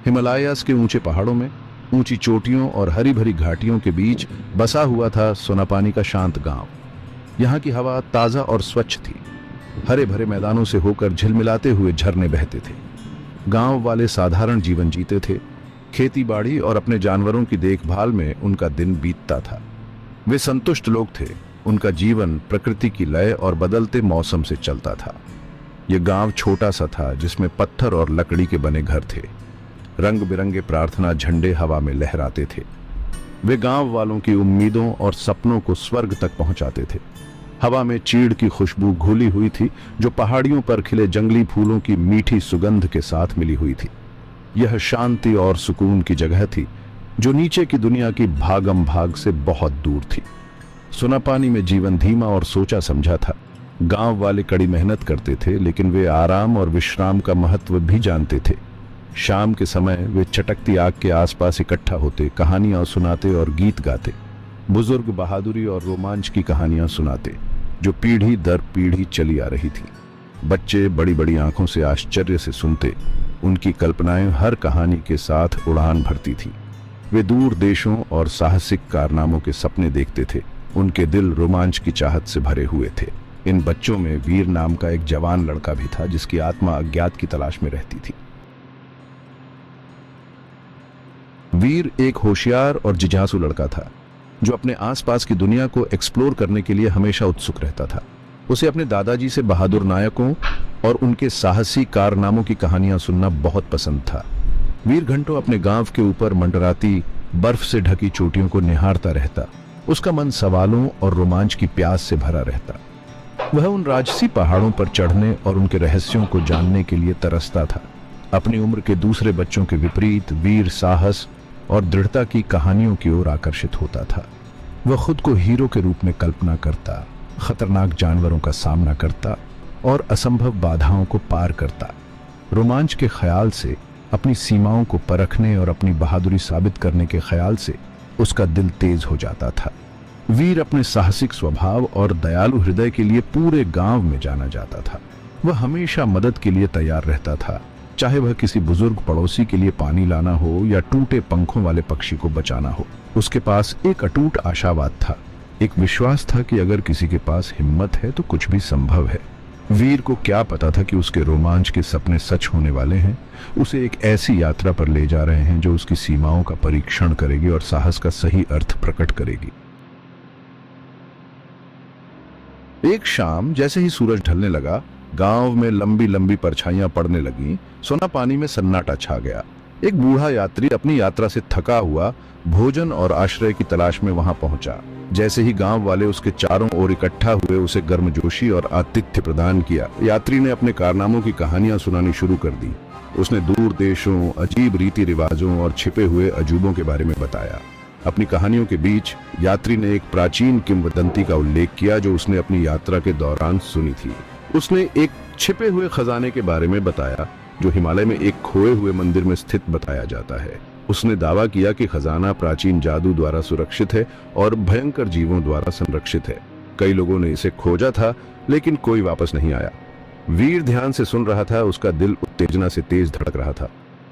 हिमालयास के ऊंचे पहाड़ों में, ऊंची चोटियों और हरी भरी घाटियों के बीच बसा हुआ था सोनापानी का शांत गांव। यहाँ की हवा ताज़ा और स्वच्छ थी। हरे भरे मैदानों से होकर झिलमिलाते हुए झरने बहते थे। गांव वाले साधारण जीवन जीते थे। खेती बाड़ी और अपने जानवरों की देखभाल में उनका दिन बीतता था। वे संतुष्ट लोग थे। उनका जीवन प्रकृति की लय और बदलते मौसम से चलता था। यह गांव छोटा सा था जिसमें पत्थर और लकड़ी के बने घर थे। रंग बिरंगे प्रार्थना झंडे हवा में लहराते थे। वे गांव वालों की उम्मीदों और सपनों को स्वर्ग तक पहुंचाते थे। हवा में चीड़ की खुशबू घुली हुई थी जो पहाड़ियों पर खिले जंगली फूलों की मीठी सुगंध के साथ मिली हुई थी। यह शांति और सुकून की जगह थी जो नीचे की दुनिया की भागम भाग से बहुत दूर थी। सोनापानी में जीवन धीमा और सोचा समझा था। गांव वाले कड़ी मेहनत करते थे, लेकिन वे आराम और विश्राम का महत्व भी जानते थे। शाम के समय वे चटकती आग के आसपास इकट्ठा होते, कहानियां सुनाते और गीत गाते। बुजुर्ग बहादुरी और रोमांच की कहानियां सुनाते जो पीढ़ी दर पीढ़ी चली आ रही थी। बच्चे बड़ी बड़ी आंखों से आश्चर्य से सुनते। उनकी कल्पनाएं हर कहानी के साथ उड़ान भरती थी। वे दूर देशों और साहसिक कारनामों के सपने देखते थे। उनके दिल रोमांच की चाहत से भरे हुए थे। इन बच्चों में वीर नाम का एक जवान लड़का भी था जिसकी आत्मा अज्ञात की तलाश में रहती थी। वीर एक होशियार और जिज्ञासु लड़का था जो अपने आसपास की दुनिया को एक्सप्लोर करने के लिए हमेशा उत्सुक रहता था। उसे अपने दादाजी से बहादुर नायकों और उनके साहसी कारनामों की कहानियां सुनना बहुत पसंद था। वीर घंटों अपने गांव के ऊपर मंडराती बर्फ से ढकी चोटियों को निहारता रहता। उसका मन सवालों और रोमांच की प्यास से भरा रहता। वह उन राजसी पहाड़ों पर चढ़ने और उनके रहस्यों को जानने के लिए तरसता था। अपनी उम्र के दूसरे बच्चों के विपरीत वीर साहस और दृढ़ता की कहानियों की ओर आकर्षित होता था। वह खुद को हीरो के रूप में कल्पना करता, खतरनाक जानवरों का सामना करता और असंभव बाधाओं को पार करता। रोमांच के ख्याल से, अपनी सीमाओं को परखने और अपनी बहादुरी साबित करने के ख्याल से उसका दिल तेज हो जाता था। वीर अपने साहसिक स्वभाव और दयालु हृदय के लिए पूरे गांव में जाना जाता था। वह हमेशा मदद के लिए तैयार रहता था, चाहे वह किसी बुजुर्ग पड़ोसी के लिए पानी लाना हो या टूटे पंखों वाले पक्षी को बचाना हो। उसके पास एक अटूट आशावाद था, एक विश्वास था कि अगर किसी के पास हिम्मत है तो कुछ भी संभव है। वीर को क्या पता था कि उसके रोमांच के सपने सच होने वाले हैं। उसे एक ऐसी यात्रा पर ले जा रहे हैं जो उसकी सीमाओं का परीक्षण करेगी और साहस का सही अर्थ प्रकट करेगी। एक शाम जैसे ही सूरज ढलने लगा, गांव में लंबी लंबी परछाइयां पड़ने लगीं। सोनापानी में सन्नाटा छा गया। एक बूढ़ा यात्री अपनी यात्रा से थका हुआ भोजन और आश्रय की तलाश में वहां पहुंचा। जैसे ही गांव वाले उसके चारों ओर इकट्ठा हुए, उसे गर्मजोशी और आतिथ्य प्रदान किया। यात्री ने अपने कारनामों की कहानियां सुनानी शुरू कर दी। उसने दूर देशों, अजीब रीति रिवाजों और छिपे हुए अजूबों के बारे में बताया। अपनी कहानियों के बीच यात्री ने एक प्राचीन किंवदंती का उल्लेख किया जो उसने अपनी यात्रा के दौरान सुनी थी। उसने एक छिपे हुए खजाने के बारे में बताया जो हिमालय में एक खोए हुए मंदिर में स्थित बताया जाता है। उसने दावा किया कि खजाना प्राचीन जादू द्वारा सुरक्षित है और भयंकर जीवों द्वारा संरक्षित है। कई लोगों ने इसे खोजा था, लेकिन कोई वापस नहीं आया। वीर ध्यान से सुन रहा था। उसका दिल उत्तेजना से तेज धड़क रहा था।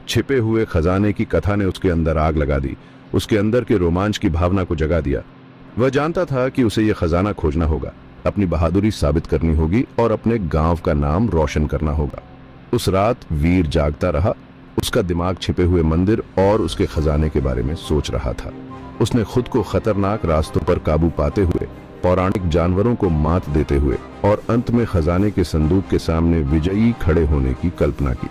छिपे हुए खजाने की कथा ने उसके अंदर आग लगा दी, उसके अंदर के रोमांच की भावना को जगा दिया। वह जानता था कि उसे यह खजाना खोजना होगा, अपनी बहादुरी साबित करनी होगी और अपने गांव का नाम रोशन करना होगा। उस रात वीर जागता रहा। उसका दिमाग छिपे हुए मंदिर और उसके खजाने के बारे में सोच रहा था। उसने खुद को खतरनाक रास्तों पर काबू पाते हुए, पौराणिक जानवरों को मात देते हुए और अंत में खजाने के संदूक के सामने विजयी खड़े होने की कल्पना की।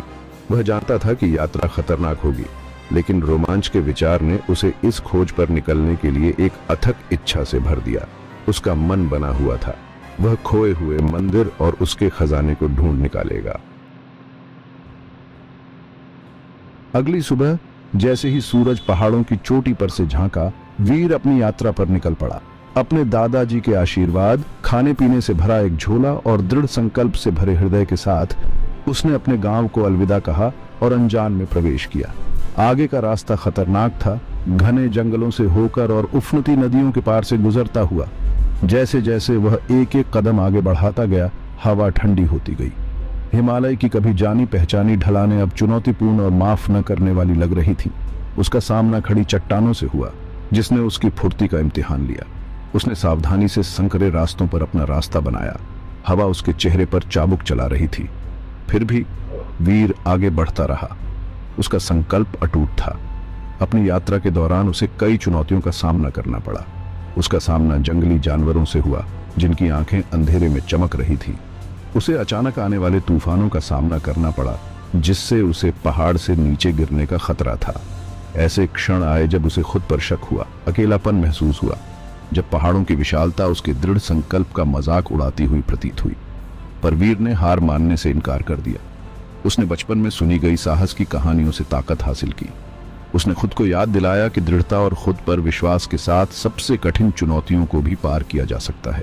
वह जानता था कि यात्रा खतरनाक होगी, लेकिन रोमांच के विचार ने उसे इस खोज पर निकलने के लिए एक अथक इच्छा से भर दिया। उसका मन बना हुआ था, वह खोए हुए मंदिर और उसके खजाने को ढूंढ निकालेगा। अगली सुबह जैसे ही सूरज पहाड़ों की चोटी पर से झांका, वीर अपनी यात्रा पर निकल पड़ा। अपने दादाजी के आशीर्वाद, खाने पीने से भरा एक झोला और दृढ़ संकल्प से भरे हृदय के साथ उसने अपने गांव को अलविदा कहा और अनजान में प्रवेश किया। आगे का रास्ता खतरनाक था, घने जंगलों से होकर और उफनती नदियों के पार से गुजरता हुआ। जैसे जैसे वह एक एक कदम आगे बढ़ाता गया, हवा ठंडी होती गई। हिमालय की कभी जानी पहचानी ढलानें अब चुनौतीपूर्ण और माफ न करने वाली लग रही थी। उसका सामना खड़ी चट्टानों से हुआ, जिसने उसकी फुर्ती का इम्तिहान लिया। उसने सावधानी से संकरे रास्तों पर अपना रास्ता बनाया। हवा उसके चेहरे पर चाबुक चला रही थी, फिर भी वीर आगे बढ़ता रहा। उसका संकल्प अटूट था। अपनी यात्रा के दौरान उसे कई चुनौतियों का सामना करना पड़ा। उसका सामना जंगली जानवरों से हुआ, जिनकी आंखें अंधेरे में चमक रही थी। उसे अचानक आने वाले तूफानों का सामना करना पड़ा, जिससे उसे पहाड़ से नीचे गिरने का खतरा था। ऐसे क्षण आए जब उसे खुद पर शक हुआ, अकेलापन महसूस हुआ, जब पहाड़ों की विशालता उसके दृढ़ संकल्प का मजाक उड़ाती हुई प्रतीत हुई। पर वीर ने हार मानने से इनकार कर दिया। उसने बचपन में सुनी गई साहस की कहानियों से ताकत हासिल की। उसने खुद को याद दिलाया कि दृढ़ता और खुद पर विश्वास के साथ सबसे कठिन चुनौतियों को भी पार किया जा सकता है।